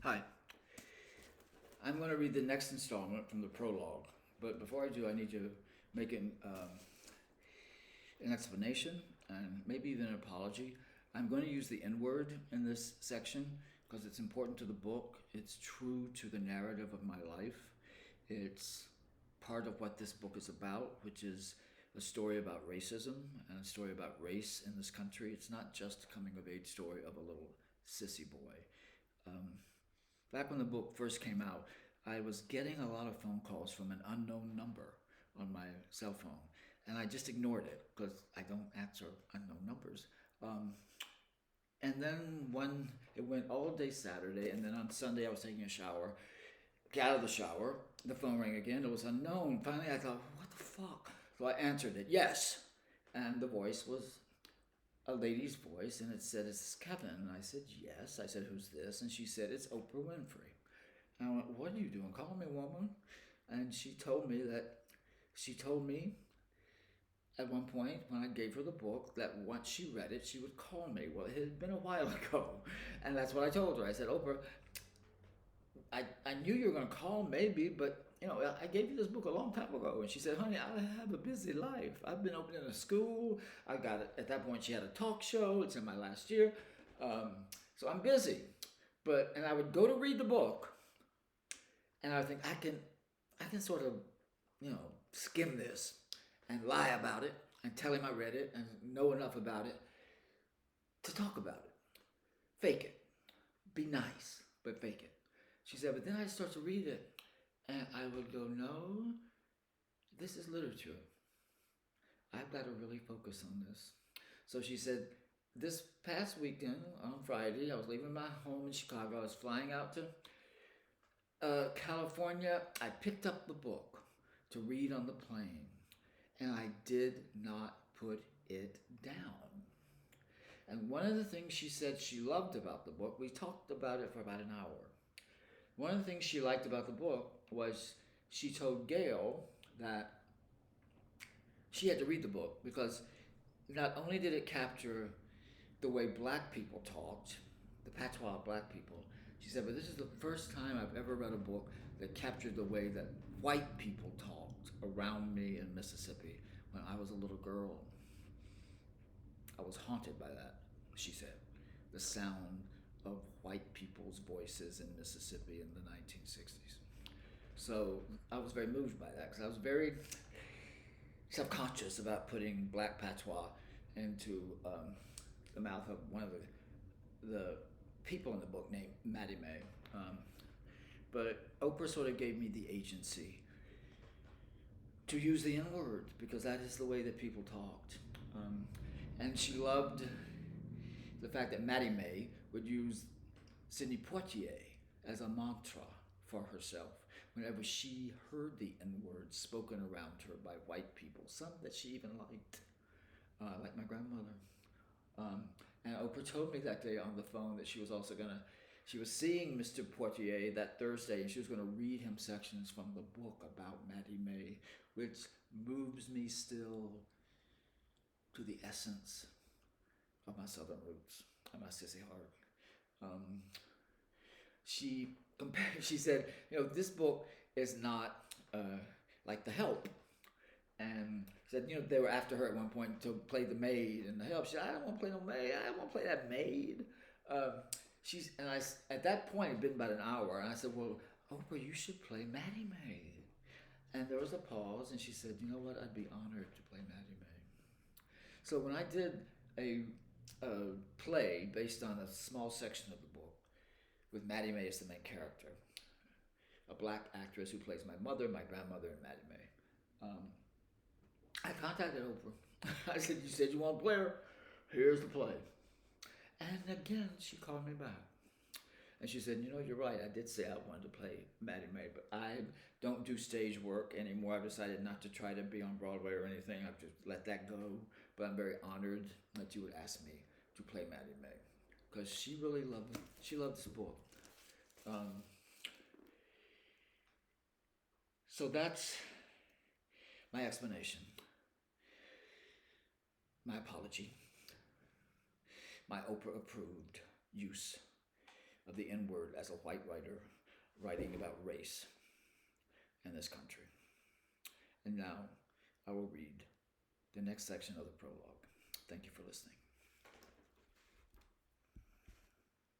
Hi. I'm going to read the next installment from the prologue, but before I do, I need to make an explanation and maybe even an apology. I'm going to use the N word in this section because it's important to the book. It's true to the narrative of my life. It's part of what this book is about, which is a story about racism and a story about race in this country. It's not just a coming of age story of a little sissy boy. Um, Back when the book first came out, I was getting a lot of phone calls from an unknown number on my cell phone, and I just ignored it because I don't answer unknown numbers. Um, and then one, it went all day Saturday, and then on Sunday I was taking a shower. Get out of the shower, the phone rang again. It was unknown. Finally, I thought, what the fuck? So I answered it, yes, and the voice was a lady's voice, and it said, "Is this Kevin?" And I said, "Yes." I said, "Who's this?" And she said, "It's Oprah Winfrey." And I went, "What are you doing? Calling me woman?" And she told me at one point when I gave her the book that once she read it, she would call me. Well, it had been a while ago. And that's what I told her. I said, "Oprah, I knew you were going to call maybe, but I gave you this book a long time ago." And she said, "Honey, I have a busy life. I've been opening a school. I got it." At that point, she had a talk show. It's in my last year. So I'm busy. And I would go to read the book, and I would think I can sort of, skim this and lie about it and tell him I read it and know enough about it to talk about it. Fake it. Be nice, but fake it. She said, but then I'd start to read it, and I would go, no, this is literature. I've got to really focus on this. So she said, this past weekend on Friday, I was leaving my home in Chicago. I was flying out to California. I picked up the book to read on the plane, and I did not put it down. And one of the things she said she loved about the book, we talked about it for about an hour. One of the things she liked about the book was she told Gail that she had to read the book because not only did it capture the way black people talked, the patois of black people, she said, but this is the first time I've ever read a book that captured the way that white people talked around me in Mississippi when I was a little girl. I was haunted by that, she said. The sound of white people's voices in Mississippi in the 1960s. So I was very moved by that because I was very self-conscious about putting black patois into the mouth of one of the people in the book named Maddie Mae. But Oprah sort of gave me the agency to use the N word because that is the way that people talked. And she loved the fact that Maddie Mae would use Sidney Poitier as a mantra for herself whenever she heard the N word spoken around her by white people, some that she even liked, like my grandmother. And Oprah told me that day on the phone that she was also she was seeing Mr. Poitier that Thursday, and she was going to read him sections from the book about Maddie Mae, which moves me still to the essence of my southern roots and my sissy heart. She said, this book is not like The Help. And said, they were after her at one point to play the maid in The Help. She said, I don't want to play no maid. I don't want to play that maid. At that point, it'd been about an hour, and I said, well, Oprah, you should play Maddie Mae. And there was a pause, and she said, you know what? I'd be honored to play Maddie Mae. So when I did a play based on a small section of the book with Maddie Mae as the main character, a black actress who plays my mother, my grandmother, and Maddie Mae, I contacted Oprah. I said, you said you want to play her? Here's the play. And again, she called me back. And she said, you're right. I did say I wanted to play Maddie Mae, but I don't do stage work anymore. I've decided not to try to be on Broadway or anything. I've just let that go. But I'm very honored that you would ask me to play Maddie Mae because she really loved this book. So that's my explanation, my apology, my Oprah approved use of the N word as a white writer writing about race in this country. And now I will read the next section of the prologue. Thank you for listening.